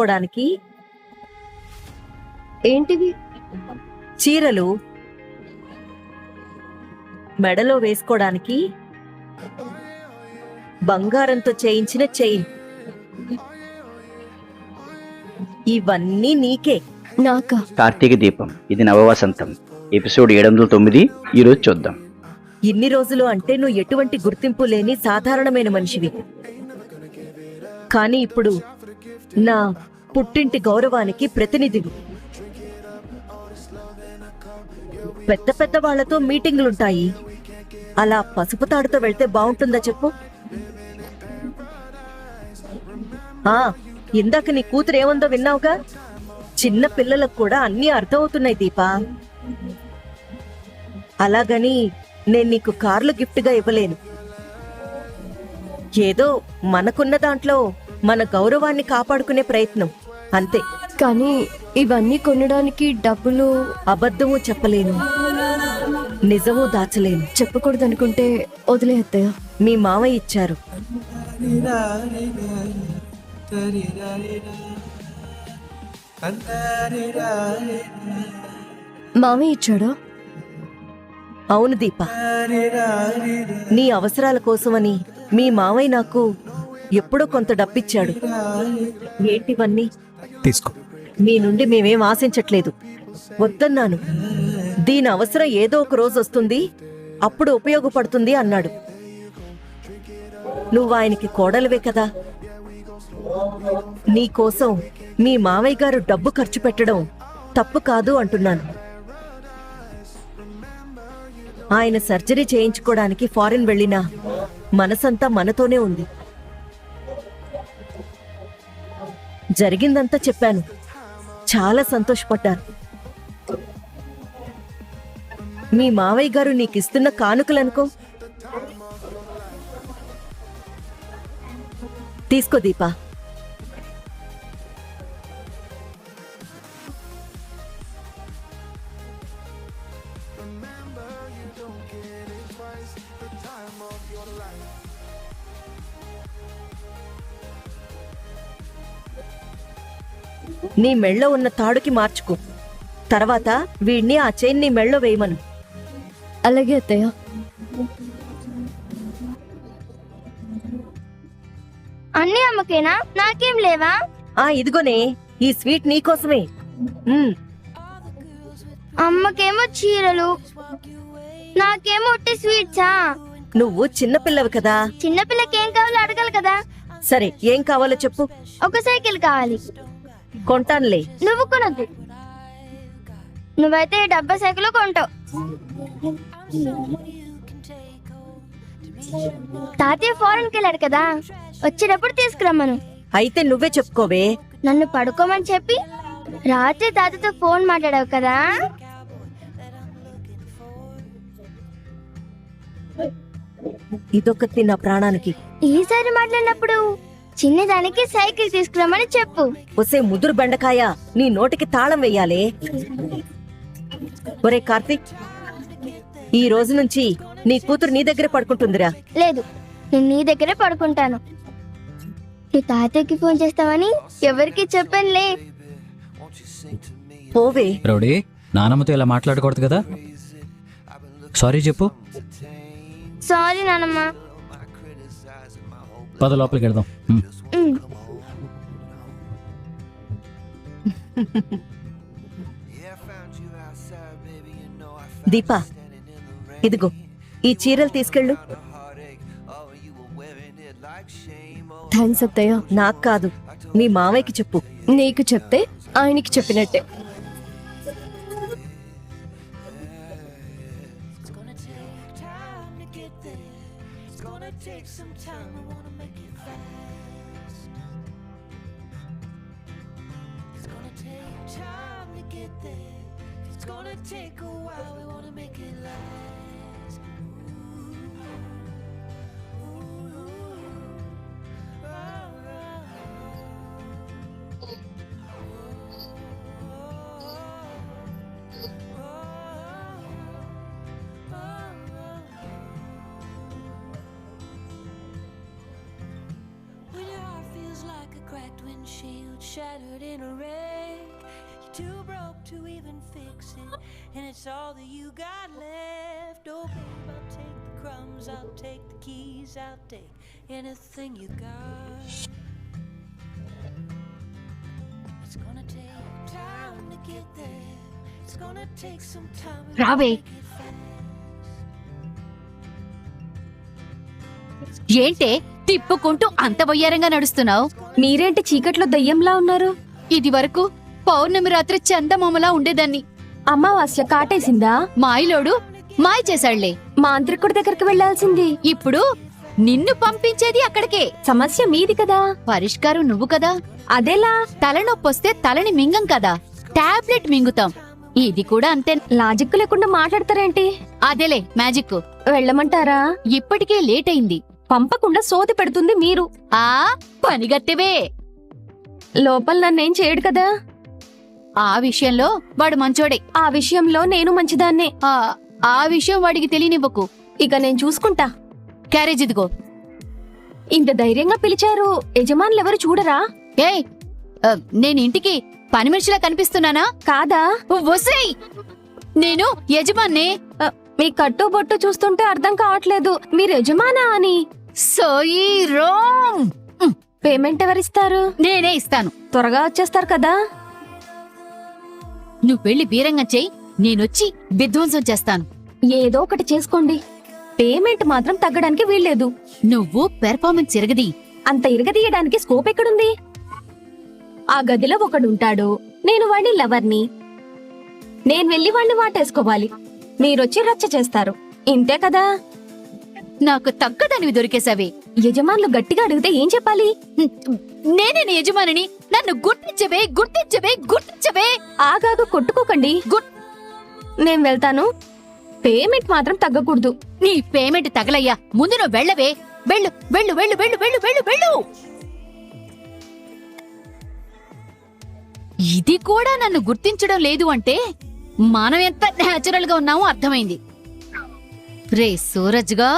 వేసుకోవడానికి ఏంటివి? చీరలు, మెడలో వేసుకోవడానికి బంగారంతో చేయించిన చైన్, ఇవన్నీ నీకే. నాకా? కార్తీక దీపం, ఇది నవవసంతం, ఎపిసోడ్ 709 ఈరోజు చూద్దాం. ఇన్ని రోజులు అంటే నువ్వు ఎటువంటి గుర్తింపు లేని సాధారణమైన మనిషివి. కానీ ఇప్పుడు నా పుట్టింటి గౌరవానికి ప్రతినిధివి. పెద్ద పెద్ద వాళ్లతో మీటింగులుంటాయి, అలా పసుపు తాడుతో వెళ్తే బాగుంటుందా చెప్పు? ఇందాక నీ కూతురు ఏముందో విన్నావుగా? చిన్న పిల్లలకు కూడా అన్నీ అర్థమవుతున్నాయి దీపా. అలాగని నేను నీకు కార్లు గిఫ్ట్గా ఇవ్వలేను. ఏదో మనకున్న దాంట్లో మన గౌరవాన్ని కాపాడుకునే ప్రయత్నం అంతే. కానీ ఇవన్నీ కొనడానికి డబ్బులు. అబద్ధము చెప్పలేను, నిజము దాచలేను. చెప్పకూడదనుకుంటే వదిలే అత్తయ్య. మీ మామయ్య ఇచ్చారు. మామయ్య ఇచ్చాడా? అవును దీప, నీ అవసరాల కోసమని మీ మామయ్య నాకు ఎప్పుడో కొంత డబ్బిచ్చాడు. ఏంటివన్నీ? తీసుకో. మీ నుండి మేమేం ఆశించట్లేదు, వద్దన్నాను. దీని అవసరం ఏదో ఒక రోజు వస్తుంది, అప్పుడు ఉపయోగపడుతుంది అన్నాడు. నువ్వు ఆయనకి కోడలివే కదా. నీకోసం మీ మావయ్య గారు డబ్బు ఖర్చు పెట్టడం తప్పు కాదు అంటున్నాను. ఆయన సర్జరీ చేయించుకోవడానికి ఫారిన్ వెళ్ళినా మనసంతా మనతోనే ఉంది. జరిగిందంతా చెప్పాను, చాలా సంతోషపడ్డారు. మీ మావయ్య గారు నీకిస్తున్న కానుకలనుకో. తీసుకో దీపా. నీ మెళ్ళో ఉన్న తాడుకి మార్చుకో. తర్వాత వీడిని ఆ చైన్ నీ మెళ్ళో వేయమను. అలాగే అత్తయ్య. అన్నీ అమ్మకేనా? నాకేం లేవా? ఇదిగోనే, ఈ స్వీట్ నీకోసమే. అమ్మకేమో చీరలు, నాకేమో ఉట్టి స్వీట్సా? నువ్వు చిన్నపిల్లవి కదా. చిన్నపిల్లకి ఏం కావాలో అడగాలి కదా. సరే, ఏం కావాలో చెప్పు. ఒక సైకిల్ కావాలి. కొంటానులే. నువ్వు కొనద్దు, నువ్వైతే డబ్బా సైకిల్ కొంటావు. తాతయ్య ఫారెన్కి వెళ్ళాడు కదా, వచ్చేటప్పుడు తీసుకురమ్మను. అయితే నువ్వే చెప్పుకోవే. నన్ను పడుకోమని చెప్పి రాత్రి తాతతో ఫోన్ మాట్లాడావు కదా. ఇదొకటి నా ప్రాణానికి. ఈసారి మాట్లాడినప్పుడు చిన్నదానికి సైకిల్ తీసుకురమ్మని చెప్పు. ఒసే ముదురు బెండకాయ, నీ నోటికి తాళం వెయ్యాలే. ఒరే కార్తీక్, ఈ రోజు నుంచి నీ కూతురు నీ దగ్గరే పడుకుంటుందిరా. లేదు, నేను నీ దగ్గరే పడుకుంటాను. నువ్వు తాతయ్యకి ఫోన్ చేస్తావని ఎవరికి చెప్పనులే. పోవే. రౌడీ, నానమ్మతో ఇలా మాట్లాడకూడదు కదా. సారీ చెప్పు. సారీ నానమ్మ. పద లోపలికి వెళ్దాం. దీపా, ఇదిగో ఈ చీరలు తీసుకెళ్ళు. థ్యాంక్స్ అత్తయ్య. నాకు కాదు, మీ మామయ్యకి చెప్పు. నీకు చెప్తే ఆయనకి చెప్పినట్టే. shattered in a wreck. You're too broke to even fix it, and it's all that you got left. Oh babe, I'll take the crumbs, I'll take the keys, I'll take anything you got. It's gonna take time to get there. It's gonna take some time. రావే. ఏంటే తిప్పుకుంటూ అంత వయ్యారంగా నడుస్తున్నావు? మీరేంటి చీకట్లో దయ్యంలా ఉన్నారు? ఇది వరకు పౌర్ణమి రాత్రి చందమామలా ఉండేదాన్ని. అమావాస్య కాటేసిందా? మాయలోడు మాయ చేశాళ్లే. మాంత్రికుడి దగ్గరికి వెళ్లాల్సింది. ఇప్పుడు నిన్ను పంపించేది అక్కడికే. సమస్య మీది కదా, పరిష్కారం నువ్వు కదా. అదెలా? తలనొప్పొస్తే తలని మింగం కదా, టాబ్లెట్ మింగుతాం. ఇది కూడా అంతే. లాజిక్ లేకుండా మాట్లాడతారేంటి? అదేలే మ్యాజిక్. వెళ్ళమంటారా? ఇప్పటికే లేట్ అయింది. పంపకుండా సోది పెడుతుంది మీరు. ఆ పనిగత్తెవే. లోపల నన్నేం చేయడు కదా. ఆ విషయంలో వాడు మంచోడే. ఆ విషయంలో నేను మంచిదాన్నే. ఆ విషయం వాడికి తెలియనివ్వకు. ఇక నేను చూసుకుంటా. క్యారేజ్ ఇదిగో. ఇంత ధైర్యంగా పిలిచారు, యజమానులెవరు చూడరా? ఏయ్, నేను ఇంటికి పని మనిషిలా కనిపిస్తున్నానా? కాదా? వసేయ్, నేను యజమాన్నే. మీ కట్టు బొట్టు చూస్తుంటే అర్థం కావట్లేదు మీరు యజమానా అని. సోయి రోమ్. పేమెంట్ ఎవరిస్తారు? నేనే ఇస్తాను. త్వరగా వచ్చేస్తారు కదా. నువ్వు వెళ్లి బీరంగం చెయ్యి, నేనొచ్చి విధ్వంసం చేస్తాను. ఏదో ఒకటి చేసుకోండి, పేమెంట్ మాత్రం తగ్గడానికి వీల్లేదు. నువ్వు పెర్ఫార్మెన్స్ ఇరగది. అంత ఇరగదీయడానికి స్కోప్ ఎక్కడుంది? ఆ గదిలో ఒకడుంటాడు, నేను వాడి లవర్ని. నేను వెళ్లి వాడిని వాటేసుకోవాలి, మీరొచ్చి రచ్చ చేస్తారు. ఇంతే కదా. నాకు తగ్గదానివి దొరికేసావే. యజమానులు గట్టిగా అడిగితే ఏం చెప్పాలి? నేనే నీ యజమానిని, నన్ను గుర్తించవే, గుర్తించవే, గుర్తించవే. ఆగాగు, కొట్టుకోకండి. నేను వెళ్తాను, పేమెంట్ మాత్రం తగ్గకూడదు. నీ పేమెంట్ తగలయ్యా, ముందు నువ్వు వెళ్ళవే. వెళ్ళు వెళ్ళు వెళ్ళు వెళ్ళు వెళ్ళు వెళ్ళు వెళ్ళు. ఇది కూడా నన్ను గుర్తించడం లేదు అంటే మనం ఎంత నేచురల్ గా ఉన్నామో అర్థమైంది. రే సూరజ్గా,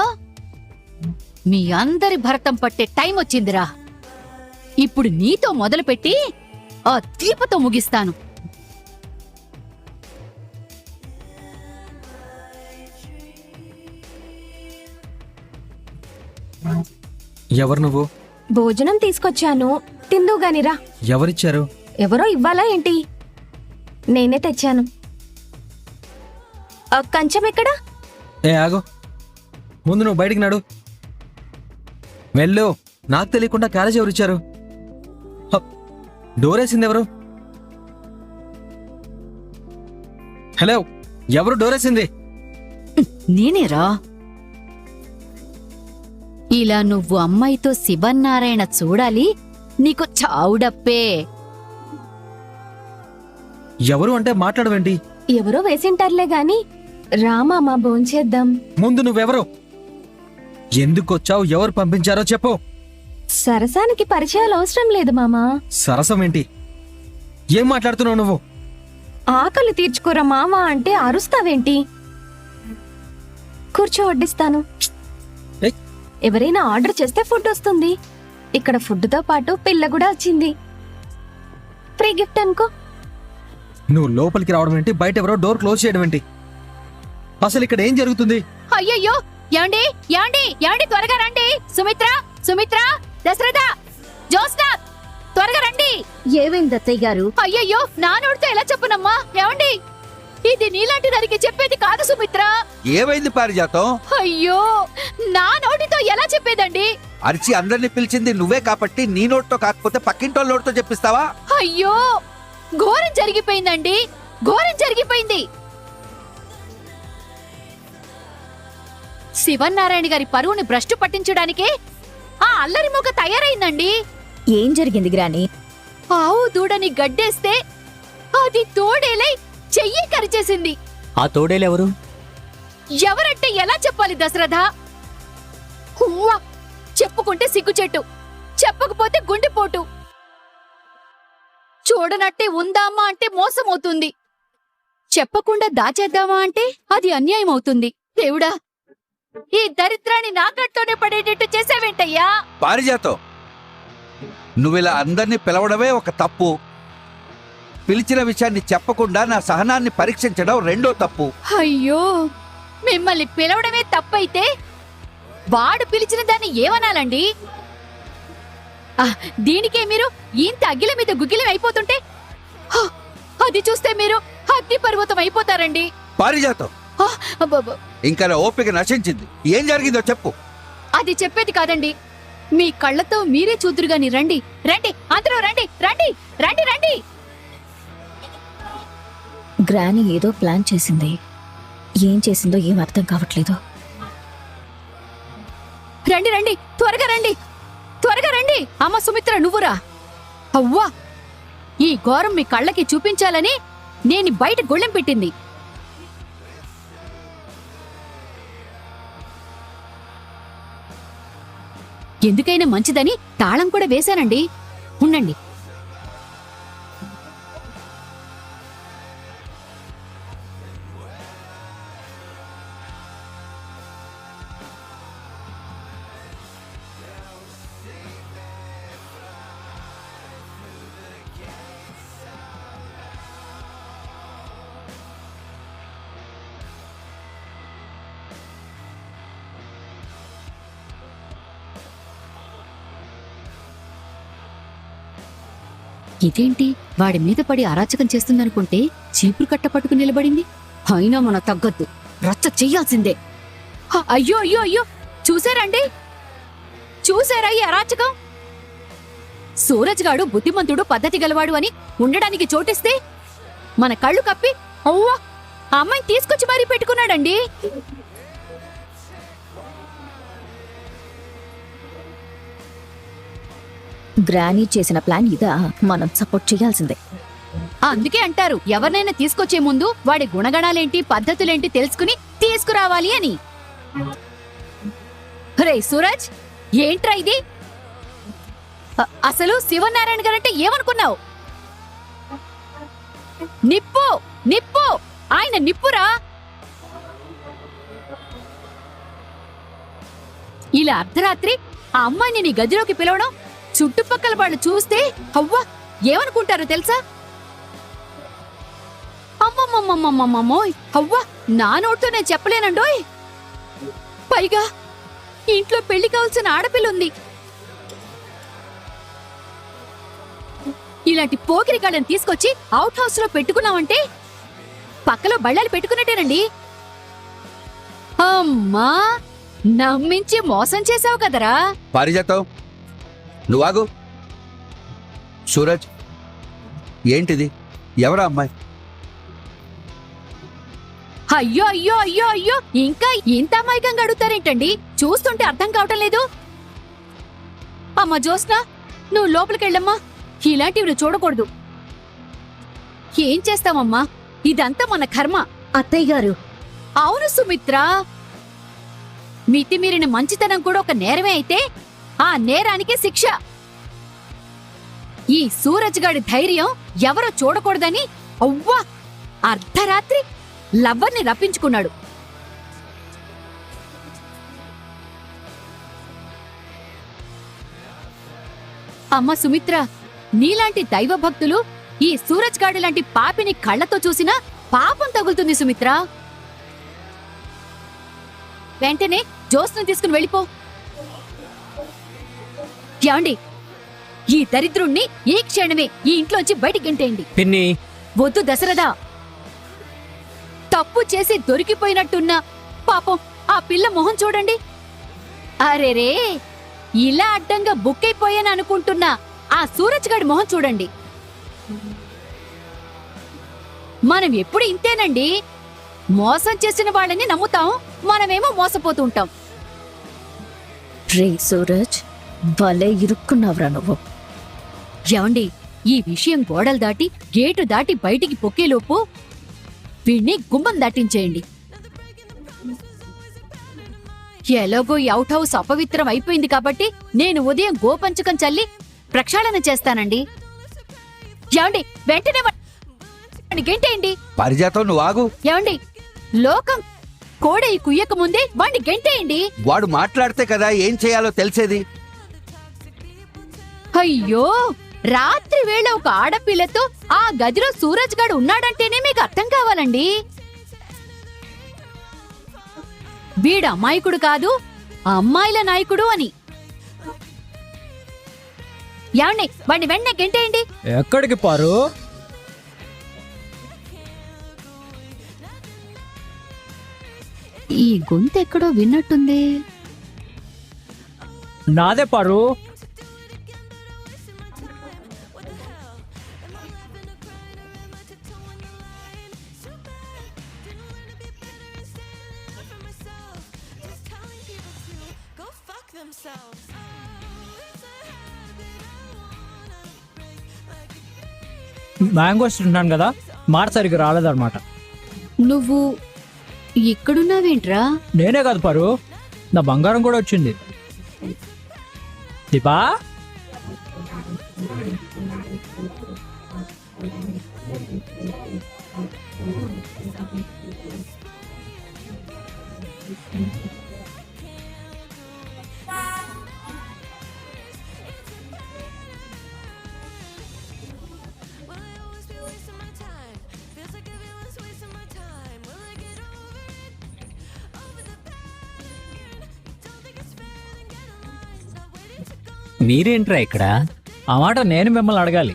మీ అందరి భరతం పట్టే టైం వచ్చిందిరా. ఇప్పుడు నీతో మొదలుపెట్టి ఆ దీపతో ముగిస్తాను. ఎవరు నువ్వు? భోజనం తీసుకొచ్చాను, తిందుగానిరా. ఎవరిచ్చారు? ఎవరో ఇవ్వాలా ఏంటి? నేనే తెచ్చాను. కంచం ఎక్కడా? ఏ ఆగు, ముందు నువ్వు బయటికి నడు. వెళ్ళు. నాకు తెలియకుండా క్యారేజ్ ఎవరిచ్చారు? డోరేసింది ఎవరు? హలో, ఎవరు డోరేసింది? నేనేరా. ఇలా నువ్వు అమ్మాయితో శివన్నారాయణ చూడాలి, నీకు చావుడప్పే. ఎవరు అంటే మాట్లాడవేంటి? ఎవరో వేసింటారులే గాని రామామా భోంచేద్దాం. ముందు నువ్వెవరు? ఎందుకొచ్చావు? ఎవరు పంపించారో చెప్పు. సరసానికి పరిచయాలు అవసరం లేదు మామా. సరసం ఏంటి? ఏం మాట్లాడుతున్నావు నువ్వు? ఆకలి తీర్చుకోరా మామా అంటే అరుస్తావేంటి? కూర్చో, వడ్డిస్తాను. ఏయ్. ఎవరైనా ఆర్డర్ చేస్తే ఫుడ్ వస్తుంది. ఇక్కడ ఫుడ్తో పాటు పిల్ల కూడా వచ్చింది. ఫ్రీ గిఫ్ట్ అనుకో. నువ్వు లోపలికి రావడం ఏంటి? బయట ఎవరో డోర్ క్లోజ్ చేయడం ఏంటి? అసలు ఇక్కడ ఏం జరుగుతుంది? అయ్యయ్యో, యాండి యాండి యాండి, త్వరగా రండి. సుమిత్ర, సుమిత్ర, దశరథ, జోస్నా, త్వరగా రండి. ఏమైంది అత్తయ్య గారు? అయ్యయ్యో, నా నోటితో ఎలా చెప్పునమ్మా? ఏమండి, ఇది నీలాంటి దానికి చెప్పేది కాదు సుమిత్ర. ఏమైంది పారిజాతం? అయ్యో, నా నోటితో ఎలా చెప్పేదండి? అరిచి అందరిని పిలిచింది నువ్వే కాబట్టి నీ నోటితో కాకపోతే పక్కింటోళ్ళ నోటితో చెప్పిస్తావా? అయ్యో, ఘోరం జరిగిపోయిందండి, ఘోరం జరిగిపోయింది. శివన్నారాయణ గారి పరువుని భ్రష్టు పట్టించడానికే ఆ అల్లరి మొగ తయారైందండి. ఏం జరిగింది గ్రాని? ఆవు దూడని గడ్డేస్తే అది తోడేలై చెయ్యి కరిచేసింది. ఆ తోడేలెవరు? ఎవరంటే ఎలా చెప్పాలి దశరథ? హువ్వా, చెప్పుకుంటే సిగ్గుచెట్టు, చెప్పకపోతే గుండెపోటు. చూడనట్టే ఉందామా అంటే మోసమవుతుంది, చెప్పకుండా దాచేద్దామా అంటే అది అన్యాయం అవుతుంది. దేవుడా, ఈ దరిద్రాన్ని నాకట్లోనే పడేటట్టు చేసావేంటయ్యా? పారిజాతం, నువ్విలా అందరినీ పిలవడమే ఒక తప్పు. పిలిచిన విషయాన్ని చెప్పకుండా నా సహనాన్ని పరీక్షించడం రెండో తప్పు. అయ్యో, మిమ్మల్ని పిలవడమే తప్పైతే వాడు పిలిచిన దాన్ని ఏమనాలండి? దీనికే మీరు ఇంత అగ్గిల మీద గుగ్గిలం అయిపోతుంటే అది చూస్తే మీరు అగ్ని పర్వతం అయిపోతారండి. పారిజాతం, అబ్బబ్బ. ఇంకా నా ఓపిక నశించింది. ఏం జరిగిందో చెప్పు. అది చెప్పేది కాదండి, మీ కళ్ళతో మీరే చూదురుగాని. రండి రండి, అందరూ రండి రండి రండి రండి. గ్రాని ఏదో ప్లాన్ చేసింది. ఏం చేసిందో ఏం అర్థం కావట్లేదు. రండి రండి, త్వరగా రండి, త్వరగా రండి. అమ్మ సుమిత్ర, నువ్వురా. అవ్వా, ఈ ఘోరం మీ కళ్ళకి చూపించాలని నేను బయట గొళ్ళెం పెట్టింది. ఎందుకైనా మంచిదని తాళం కూడా వేశానండి. ఉండండి. ఇదేంటి, వాడి మీద పడి అరాచకం చేస్తుందనుకుంటే చీపురు కట్ట పట్టుకు నిలబడింది. అయినా మన తగ్గద్దు, రచ్చ చెయ్యాల్సిందే. అయ్యో అయ్యో అయ్యో, చూసారండి, చూసారా ఈ అరాచకం? సూరజ్ గాడు బుద్ధిమంతుడు, పద్ధతి గలవాడు అని ఉండడానికి చోటిస్తే మన కళ్ళు కప్పి అవ్వా అమ్మాయిని తీసుకొచ్చి మరీ పెట్టుకున్నాడండి. గ్రాని చేసిన ప్లాన్ ఇదా? మనం సపోర్ట్ చేయాల్సిందే. అందుకే అంటారు, ఎవరినైనా తీసుకొచ్చే ముందు వాడి గుణగణాలేంటి, పద్ధతులేంటి తెలుసుకుని తీసుకురావాలి అని. రే సూరజ్, ఏంట్రా ఇది? అసలు శివనారాయణ గారంటే ఏమనుకున్నావు? నిప్పు నిప్పు, ఆయన నిప్పురా. ఇలా అర్ధరాత్రి ఆ అమ్మాయిని నీ గదిలోకి పిలవడం చుట్టుపక్కల వాళ్ళు చూస్తే అవ్వా ఏమనుకుంటారో తెలుసా? అమ్మమ్మమ్మమ్మమ్మమ్మోయ్, అవ్వా నా నోటితో నేను చెప్పలేనండోయ్. పైగా ఇంట్లో పెళ్లి కావాల్సిన ఆడపిల్లుంది. ఇలాంటి పోకిరిగాళ్ళని తీసుకొచ్చి అవుట్ హౌస్ లో పెట్టుకున్నామంటే పక్కలో బళ్ళాలు పెట్టుకున్నట్టేనండి. అమ్మా, నమ్మించి మోసం చేసావు కదరా. పారిజాతం, నువ్వాగు. సూరజ్, ఏంటిది? ఎవరా అమ్మాయి? అయ్యో అయ్యో అయ్యో అయ్యో, ఇంకా ఇంత అమాయకంగా అడుగుతారేంటండి? చూస్తుంటే అర్థం కావటం లేదు. అమ్మా జ్యోత్స్న, నువ్వు లోపలికెళ్ళమ్మా. ఇలాంటివి నువ్వు చూడకూడదు. ఏం చేస్తామమ్మా, ఇదంతా మన కర్మ. అత్తయ్య గారు, అవును సుమిత్ర, మితిమీరిన మంచితనం కూడా ఒక నేరమే అయితే ఆ నేరానికి శిక్ష. ఈ సూరజ్ గాడి ధైర్యం ఎవరో చూడకూడదని అవ్వా అర్ధరాత్రి లవ్వర్ని రప్పించుకున్నాడు. అమ్మ సుమిత్ర, నీలాంటి దైవ భక్తులు ఈ సూరజ్ గాడి లాంటి పాపిని కళ్ళతో చూసినా పాపం తగులుతుంది సుమిత్ర. వెంటనే జ్యోత్స్ను తీసుకుని వెళ్ళిపో. ఏమండి, ఈ దరిద్రుణ్ణి ఈ క్షణమే ఈ ఇంట్లోంచి బయటికి గెంటేయండి. పిన్ని, వద్దు దశరథ, తప్పు చేసి దొరికిపోయినట్టున్నా పాపం ఆ పిల్ల మొహం చూడండి. అరేరే, ఇలా అడ్డంగా బుక్కైపోయాను అనుకుంటున్నా ఆ సూరజ్ గాడి మొహం చూడండి. మనం ఎప్పుడు ఇంతేనండి, మోసం చేసిన వాళ్ళని నమ్ముతాం, మనమేమో మోసపోతూ ఉంటాం. రే సూరజ్, భలే ఇరుక్కున్నావురా నువ్వు. ఏమండి, ఈ విషయం గోడలు దాటి గేటు దాటి బయటికి పొక్కేలోపు వీణ్ణి గుమ్మం దాటించేయండి. ఎలాగో ఈ అవుట్ హౌస్ అపవిత్రం అయిపోయింది కాబట్టి నేను ఉదయం గోపంచకం చల్లి ప్రక్షాళన చేస్తానండి. ఏమండి, వెంటనే గెంటేయండి. పారిజాతం, నువ్వు ఆగు. ఏమండి, లోకం కోడ ఈ కుయ్యక ముందే వాణ్ణి గెంటేయండి. వాడు మాట్లాడితే కదా ఏం చేయాలో తెలిసేది. అయ్యో, రాత్రి వేళ ఒక ఆడపిల్లతో ఆ గదిలో సూరజ్ గాడు ఉన్నాడంటేనే మీకు అర్థం కావాలండి. వీడు అమాయకుడు కాదు, అమ్మాయిల నాయకుడు అని. ఏమండి, వాడిని వెంటనే గెంటేయండి. ఎక్కడికి పారు? ఈ గొంతు ఎక్కడో విన్నట్టుంది. నాదే పారు. మ్యాంగోస్ తింటున్నాను కదా, మాట సరిగ్గా రాలేదన్నమాట. నువ్వు ఇక్కడున్నావేంట్రా? నేనే కాదు పారు, నా బంగారం కూడా వచ్చింది. దీపా, మీరేంట్రా ఇక్కడ? ఆ మాట నేను మిమ్మల్ని అడగాలి.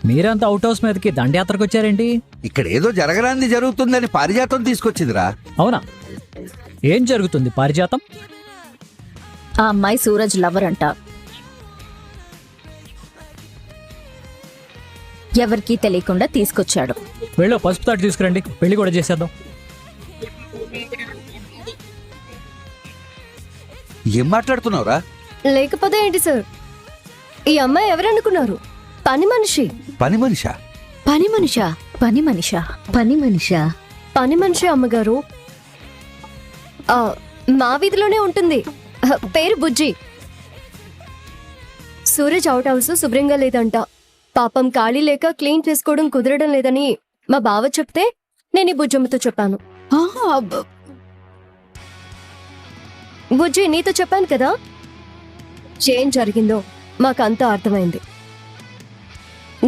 మీరంతా అవుట్ హౌస్ మీదకి దండయాత్రకు వచ్చారేంటి? ఇక్కడ ఏదో జరగరాంది జరుగుతుందని పారిజాతం తీసుకొచ్చిందిరా. అవునా? ఏం జరుగుతుంది పారిజాతం? ఆ అమ్మాయి సూరజ్ లవర్ అంట. ఎవరికీ తెలియకుండా తీసుకొచ్చాడు. వెళ్ళో పసుపు తాటి తీసుకురండి, పెళ్లి కూడా చేసేద్దాం. ఏం మాట్లాడుతున్నావురా? లేకపోతే ఏంటి సార్, ఈ అమ్మాయి ఎవరనుకున్నారు? పని మనిషి. పని మనిషా? పని మనిషా? పని మనిషా? పని మనిషా? పని మనిషి అమ్మగారు. మా వీధిలోనే ఉంటుంది. పేరు బుజ్జి. సూరజ్ అవుట్ హౌస్ శుభ్రంగా లేదంట. పాపం ఖాళీ లేక క్లీన్ చేసుకోవడం కుదరడం లేదని మా బావ చెప్తే నేను ఈ బుజ్జమ్మతో చెప్పాను. బుజ్జి, నీతో చెప్పాను కదా, ఏం జరిగిందో మాకంతా అర్థమైంది.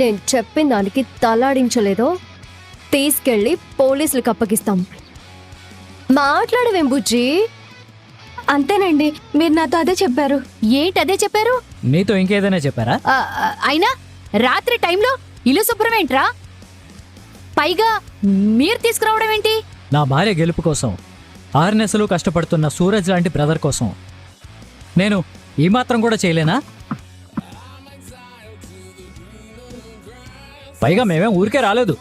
నేను చెప్పిన దానికి తలాడించలేదో తీసుకెళ్లి పోలీసులకు అప్పగిస్తాం. మాట్లాడవేం బుజ్జి? అంతేనండి, మీరు నాతో అదే చెప్పారు. ఏంటి అదే చెప్పారు? నీతో ఇంకేదైనా చెప్పారా? అయినా రాత్రి టైంలో ఇల్లు శుభ్రమేంట్రా? పైగా మీరు తీసుకురావడం ఏంటి? నా భార్య గెలుపు కోసం, 6 నెలలు కష్టపడుతున్న సూరజ్ లాంటి బ్రదర్ కోసం నేను ఈ మాత్రం కూడా చేయలేనా? పైగా మేమేం ఊరికే రాలేదు.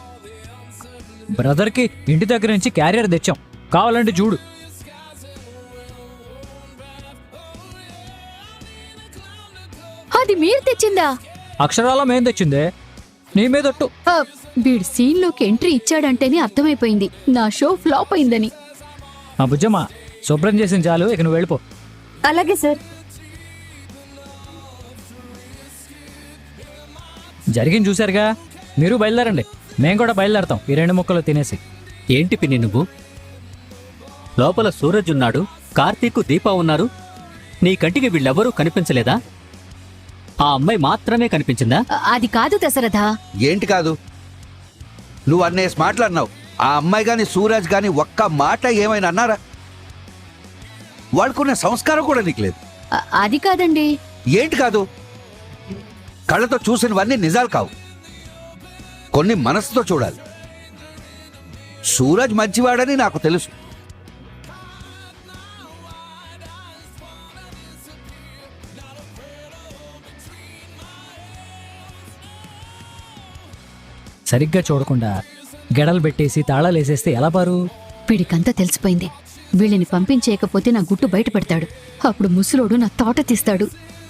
బ్రదర్కి ఇంటి దగ్గర నుంచి క్యారియర్ తెచ్చాం, కావాలంటే చూడు. అది మీరు తెచ్చిందా? అక్షరాల మేం తెచ్చిందే, నీ మీదొట్టు. వీడు సీన్లోకి ఎంట్రీ ఇచ్చాడంటేనే అర్థమైపోయింది నా షో ఫ్లాప్ అయిందని. ఆ బుజ్జమ్మ, శుభ్రం చేసిన చాలు, ఇక నువ్వు వెళ్ళిపో. అలాగే సార్. జరిగింది చూశారుగా, మీరు బయలుదేరండి, మేం కూడా బయలుదేరతాం ఈ 2 ముక్కలు తినేసి. ఏంటి పిన్ని నువ్వు? లోపల సూరజ్ ఉన్నాడు, కార్తీక్, దీపా ఉన్నారు. నీ కంటికి వీళ్ళెవ్వరూ కనిపించలేదా? ఆ అమ్మాయి మాత్రమే కనిపించిందా? అది కాదు దశరథ. ఏంటి కాదు? నువ్వు అన్నేసి మాట్లాడినావు. ఆ అమ్మాయి గాని సూరజ్ గాని ఒక్క మాట ఏమైనా అన్నారా? వాళ్ళకున్న సంస్కారం కూడా నీకు లేదు. అది కాదండి. ఏంటి కాదు? కళ్ళతో చూసినవన్నీ నిజాలు కావు, కొన్ని మనసుతో చూడాలి. సూరజ్ మంచివాడని నాకు తెలుసు. సరిగ్గా చూడకుండా గెడలు పెట్టేసి తాళాలేసేస్తే ఎలా పారు? వీడికంతా తెలిసిపోయింది. వీళ్ళని పంపించేయకపోతే నా గుట్టు బయట పెడతాడు. అప్పుడు ముసలోడు నా తోట తీస్తాడు.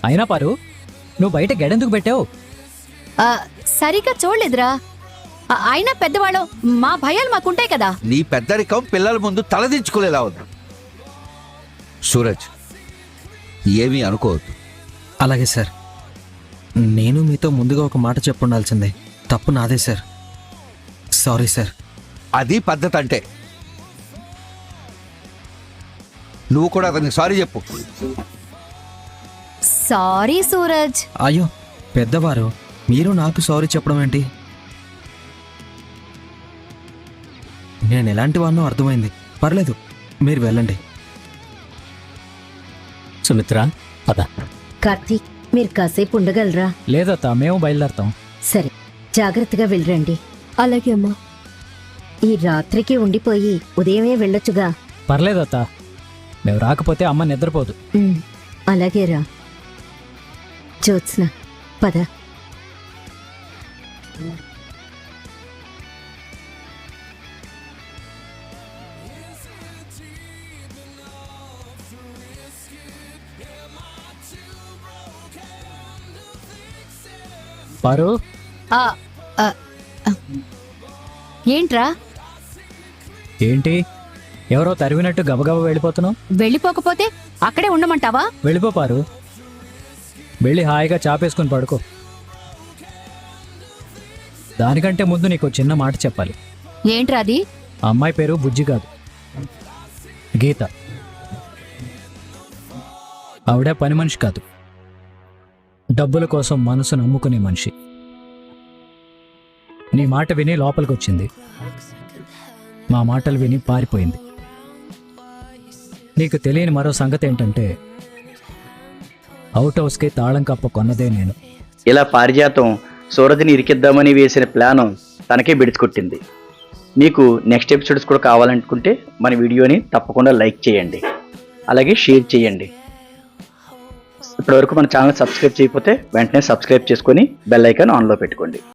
అయినా పారు, నువ్వు బయట గెడెందుకు పెట్టావు? సరిగ్గా చూడలేదురా. అయినా పెద్దవాళ్ళం, మా భయాలు మాకుంటాయి కదా. నీ పెద్దరికం పిల్లల ముందు తలదించుకునేలా ఉంది. సూరజ్, ఏమీ అనుకోవద్దు. అలాగే సార్. నేను మీతో ముందుగా ఒక మాట చెప్పుండాల్సిందే. తప్పు నాదే సార్. Sorry sir. అది పద్ధతి అంటే. నువ్వు కూడా అతనికి సారీ చెప్పు. సారీ సూరజ్. అయ్యో, పెద్దవారు మీరు నాకు సారీ చెప్పడం ఏంటి? నేను ఎలాంటి వాడినో అర్థమైంది. పర్లేదు, మీరు వెళ్ళండి. సుమిత్ర పద. కార్తీక్, మీరు కాసేపు ఉండగలరా? లేదత్త, మేము బయలుదేరతాం. సరే, జాగ్రత్తగా వెళ్ళరండి. అలాగే అమ్మా. ఈ రాత్రికి ఉండిపోయి ఉదయమే వెళ్ళొచ్చుగా. పర్లేదత్త, మేము రాకపోతే అమ్మ నిద్రపోదు. అలాగేరా. జ్యోత్స్న, పద. పారు, ఆ, ఆ, ఆ. ఏంట్రా? ఏంటి ఎవరో తరివినట్టు గబగబా వెళ్ళిపోతున్నావు? వెళ్ళిపోకపోతే అక్కడే ఉండమంటావా? వెళ్ళిపో పారు, వెళ్ళి హాయిగా చాపేసుకుని పడుకో. దానికంటే ముందు నీకు చిన్న మాట చెప్పాలి. ఏంట్రా అది? ఆ అమ్మాయి పేరు బుజ్జి కాదు, గీత. ఆవిడ పని మనిషి కాదు, డబ్బుల కోసం మనసు నమ్ముకునే మనిషి. నీ మాట విని లోపలికి వచ్చింది, మా మాటలు విని పారిపోయింది. నీకు తెలియని మరో సంగతి ఏంటంటే అవుట్ హౌస్కి తాళం కప్ప కొన్నదే నేను. ఇలా పారిజాతం సూరజ్ని ఇరికిద్దామని వేసిన ప్లాను తనకే బిడిచికొట్టింది. మీకు నెక్స్ట్ ఎపిసోడ్స్ కూడా కావాలనుకుంటే మన వీడియోని తప్పకుండా లైక్ చేయండి, అలాగే షేర్ చేయండి. ఇప్పటివరకు మన ఛానల్ సబ్స్క్రైబ్ చేయకపోతే వెంటనే సబ్స్క్రైబ్ చేసుకొని బెల్ ఐకాన్ ఆన్లో పెట్టుకోండి.